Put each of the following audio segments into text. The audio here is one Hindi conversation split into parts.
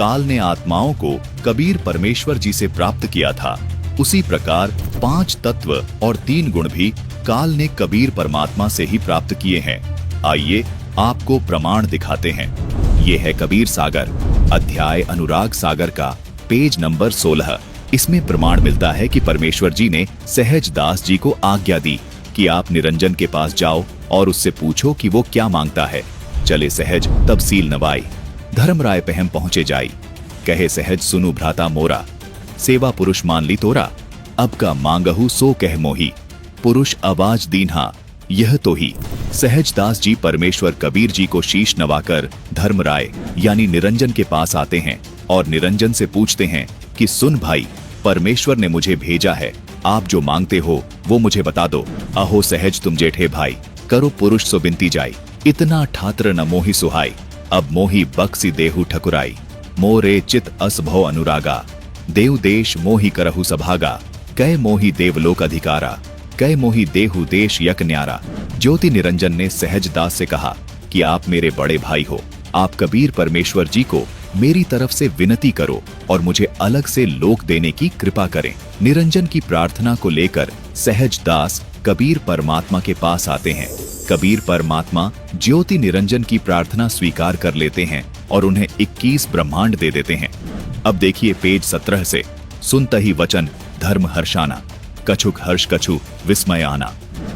काल ने आत्माओं को कबीर परमेश्वर जी से प्राप्त किया था, उसी प्रकार 5 तत्व और 3 गुण भी काल ने कबीर परमात्मा से ही प्राप्त किए हैं। आइए आपको प्रमाण दिखाते हैं। ये है कबीर सागर, अध्याय अनुराग सागर का पेज नंबर 16। इसमें प्रमाण मिलता है कि परमेश्वर जी ने सहज दास जी को आज्ञा दी कि आप निरंजन के पास जाओ और उससे पूछो कि वो क्या मांगता है। चले सहज तब सील नवाई, धर्मराय पहम पहुंचे जाई। कहे सहज सुनु भ्राता मोरा, सेवा पुरुष मान ली तोरा। अब का मांगहु सो कह मोही, पुरुष आवाज दीन्हा यह तो ही। सहज दास जी परमेश्वर कबीर जी को शीश नवाकर धर्मराय यानी निरंजन के पास आते हैं और निरंजन से पूछते हैं कि सुन भाई, परमेश्वर ने मुझे भेजा है, आप जो मांगते हो वो मुझे बता दो। अहो सहज तुम जेठे भाई, करो पुरुष सो बिनती जाई। इतना ठात्र न मोहि सुहाई, अब मोहि बक्सी देहु ठकुराई। मोरे चित अस भव अनुरागा, देव देश मोहि करहु सभागा। कै मोहि देवलोक अधिकारा, कै मोहि देहु देश यक न्यारा। ज्योति निरंजन ने सहज दास से कहा कि आप मेरे बड़े भाई हो, आप कबीर परमेश्वर जी को मेरी तरफ से विनती करो और मुझे अलग से लोक देने की कृपा करें। निरंजन की प्रार्थना को लेकर सहज दास कबीर परमात्मा के पास आते हैं। कबीर परमात्मा ज्योति निरंजन की प्रार्थना स्वीकार कर लेते हैं और उन्हें 21 ब्रह्मांड दे देते हैं। अब देखिए पेज 17 से। सुनतहि वचन धर्म हर्षाना, कछुक हर्ष कछु विस्मय आना।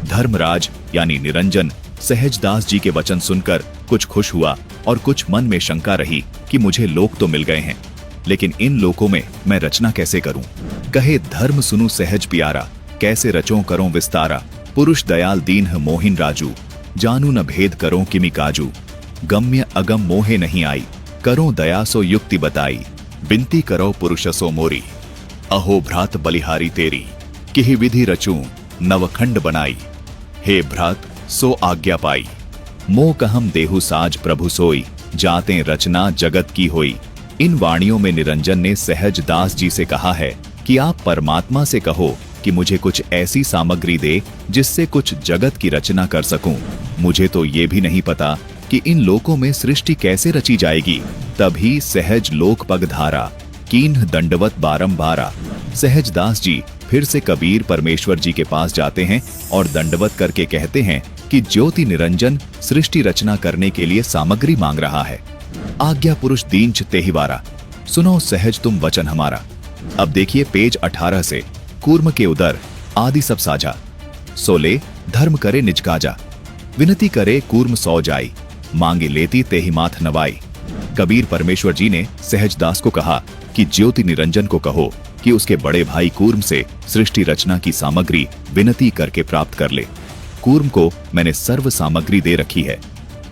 धर्मराज यानी निरंजन सहजदास जी के वचन सुनकर कुछ खुश हुआ और कुछ मन में शंका रही कि मुझे लोक तो मिल गए हैं, लेकिन इन लोकों में मैं रचना कैसे करूं। कहे धर्म सुनु सहज प्यारा, कैसे रचों करो विस्तारा। पुरुष दयाल दीन मोहिन राजू, जानू न भेद करो किमि काजू। गम्य अगम मोहे नहीं आई, करो दया सो युक्ति बताई। बिनती करो पुरुष सो मोरी, अहो भ्रात बलिहारी तेरी। किहि विधि रचूं नवखंड बनाई, हे भ्रात सो आज्ञा पाई। मोह कहम देहु साज प्रभु सोई, जाते रचना जगत की होई। इन वाणियों में निरंजन ने सहज दास जी से कहा है कि आप परमात्मा से कहो कि मुझे कुछ ऐसी सामग्री दे जिससे कुछ जगत की रचना कर सकूं। मुझे तो ये भी नहीं पता कि इन लोकों में सृष्टि कैसे रची जाएगी। तभी सहज लोक पग धारा, कीन्ह दंडवत बारंबारा। सहज दास जी फिर से कबीर परमेश्वर जी के पास जाते हैं और दंडवत करके कहते हैं कि ज्योति निरंजन सृष्टि रचना करने के लिए सामग्री मांग रहा है। आज्ञा पुरुष दीनच तेहिवारा, सुनो सहज तुम वचन हमारा। अब देखिए पेज 18 से। कूर्म के उदर आदि सब साझा, सोले धर्म करे निज काजा। विनती करे कूर्म सौ जाई, मांगे लेती तेहि माथ नवाई। कबीर परमेश्वर जी ने सहजदास को कहा कि ज्योति निरंजन को कहो कि उसके बड़े भाई कूर्म से सृष्टि रचना की सामग्री विनती करके प्राप्त कर ले। कूर्म को मैंने सर्व सामग्री दे रखी है।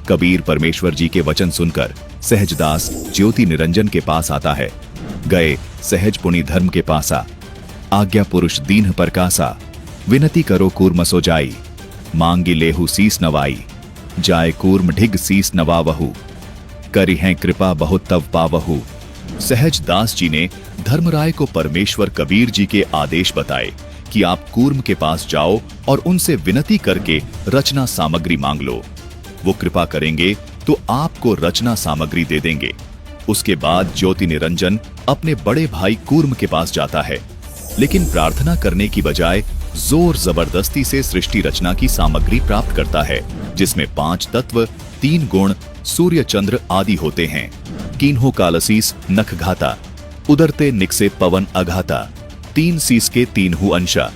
कबीर परमेश्वर जी के वचन सुनकर सहजदास ज्योति निरंजन के पास आता है। गए सहज पुनि धर्म के पासा, आज्ञा पुरुष दीन परकासा। विनती करो कूर्म सो जाई, मांगी लेहु सीस नवाई। जाय कूर्म ढिग सीस नवावहु, करी हैं कृपा बहुत तव पावहु। सहज दास जी ने धर्मराय को परमेश्वर कबीर जी के आदेश बताए कि आप कूर्म के पास जाओ और उनसे विनती करके रचना सामग्री मांग लो। वो कृपा करेंगे तो आपको रचना सामग्री दे देंगे। उसके बाद ज्योति निरंजन अपने बड़े भाई कूर्म के पास जाता है, लेकिन प्रार्थना करने की बजाय जोर जबरदस्ती से सृष्टि रचना की सामग्री प्राप्त करता है, जिसमें 5 तत्व, 3 गुण, सूर्य चंद्र आदि होते हैं। कीन्हो कालसीस नख घाता, उदरते निकसे पवन अघाता। 3 सीस के 3 हु अंशा,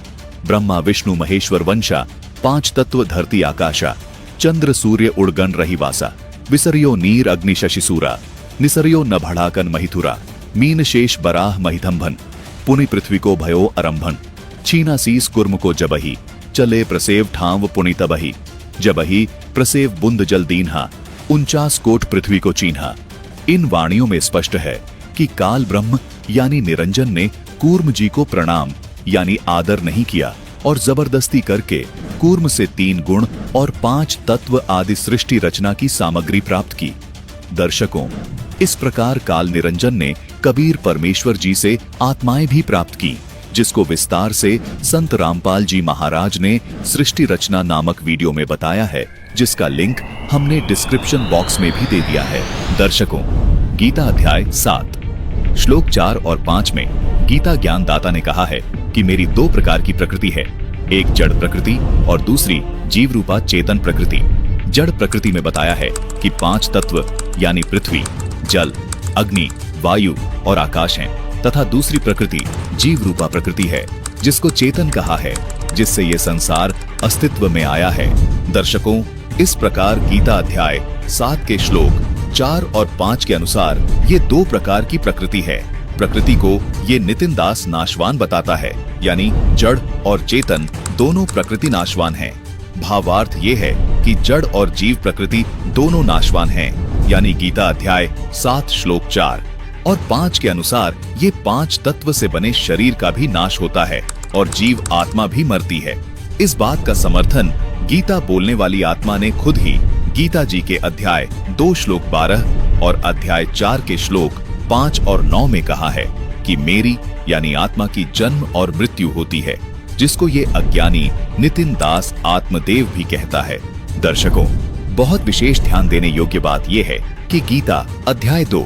ब्रह्मा विष्णु महेश्वर वंशा। 5 तत्व धरती आकाशा, चंद्र सूर्य उड़गन रहीवासा। विसर्यो नीर अग्नि शशि सूरा, निसर्यो न भड़ाकन महिथुरा। मीन शेष बराह महिधंभन, पुनि पृथ्वी को भयो अरंभन। छीना सीस कुर्म को जबही, चले प्रसेव ठाव पुनि तबही। जबही प्रसेव बुंद जल दीन्हा, 49 कोट पृथ्वी को चीन्हा। इन वाणियों में स्पष्ट है कि काल ब्रह्म यानी निरंजन ने कूर्म जी को प्रणाम यानी आदर नहीं किया और जबरदस्ती करके कूर्म से 3 गुण और 5 तत्व आदि सृष्टि रचना की सामग्री प्राप्त की। दर्शकों, इस प्रकार काल निरंजन ने कबीर परमेश्वर जी से आत्माएं भी प्राप्त की, जिसको विस्तार से संत रामपाल जी महाराज ने सृष्टि रचना नामक वीडियो में बताया है, जिसका लिंक हमने डिस्क्रिप्शन बॉक्स में भी दे दिया है। दर्शकों, गीता अध्याय 7 श्लोक 4 और 5 में गीता ज्ञानदाता ने कहा है कि मेरी दो प्रकार की प्रकृति है, एक जड़ प्रकृति और दूसरी जीव रूपा चेतन प्रकृति। जड़ प्रकृति में बताया है कि 5 तत्व यानी पृथ्वी, जल, अग्नि, वायु और आकाश हैं, तथा दूसरी प्रकृति जीव रूपा प्रकृति है जिसको चेतन कहा है, जिससे ये संसार अस्तित्व में आया है। दर्शकों, इस प्रकार गीता अध्याय 7 के श्लोक 4 और 5 के अनुसार ये दो प्रकार की प्रकृति है। प्रकृति को ये नितिन दास नाशवान बताता है, यानी जड़ और चेतन दोनों प्रकृति नाशवान हैं। भावार्थ ये है कि जड़ और जीव प्रकृति दोनों नाशवान हैं, यानी गीता अध्याय 7 श्लोक 4 और 5 के अनुसार ये 5 तत्व से बने शरीर का भी नाश होता है और जीव आत्मा भी मरती है। इस बात का समर्थन गीता बोलने वाली आत्मा ने खुद ही गीता जी के अध्याय 2 श्लोक 12 और अध्याय 4 के श्लोक 5 और 9 में कहा है कि मेरी यानी आत्मा की जन्म और मृत्यु होती है, जिसको ये अज्ञानी नितिन दास आत्मदेव भी कहता है। दर्शकों, बहुत विशेष ध्यान देने योग्य बात यह है कि गीता अध्याय 2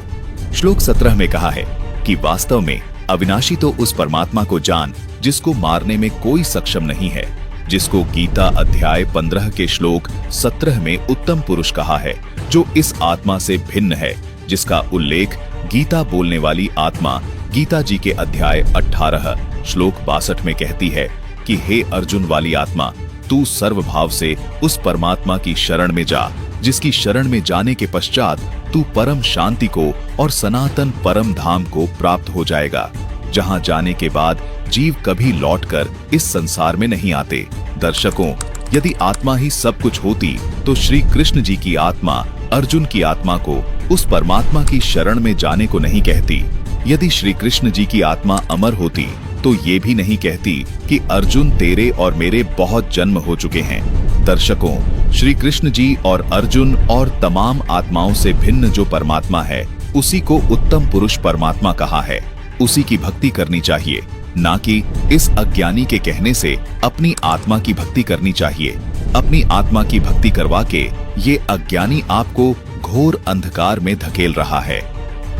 श्लोक 17 में कहा है कि वास्तव में अविनाशी तो उस परमात्मा को जान जिसको मारने में कोई सक्षम नहीं है, जिसको गीता अध्याय 15 के श्लोक 17 में उत्तम पुरुष कहा है, जो इस आत्मा से भिन्न है, जिसका उल्लेख गीता बोलने वाली आत्मा गीता जी के अध्याय 18 श्लोक 62 में कहती है कि हे अर्जुन वाली आत्मा, तू सर्वभाव से उस परमात्मा की शरण में जा, जिसकी शरण में जाने के पश्चात तू परम शांति को और सनातन परम धाम को प्राप्त हो जाएगा, जहां जाने के बाद जीव कभी लौटकर इस संसार में नहीं आते। दर्शकों, यदि आत्मा ही सब कुछ होती तो श्री कृष्ण जी की आत्मा अर्जुन की आत्मा को उस परमात्मा की शरण में जाने को नहीं कहती। यदि श्री कृष्ण जी की आत्मा अमर होती तो ये भी नहीं कहती कि अर्जुन तेरे और मेरे बहुत जन्म हो चुके हैं। दर्शकों, श्री कृष्ण जी और अर्जुन और तमाम आत्माओं से भिन्न जो परमात्मा है, उसी को उत्तम पुरुष परमात्मा कहा है। उसी की भक्ति करनी चाहिए, ना कि इस अज्ञानी के कहने से अपनी आत्मा की भक्ति करनी चाहिए। अपनी आत्मा की भक्ति करवा के ये अज्ञानी आपको घोर अंधकार में धकेल रहा है।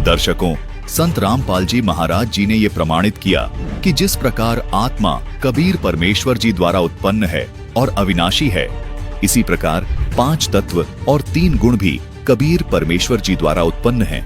दर्शकों, संत रामपाल जी महाराज जी ने ये प्रमाणित किया कि जिस प्रकार आत्मा कबीर परमेश्वर जी द्वारा उत्पन्न है और अविनाशी है, इसी प्रकार 5 तत्व और 3 गुण भी कबीर परमेश्वर जी द्वारा उत्पन्न हैं।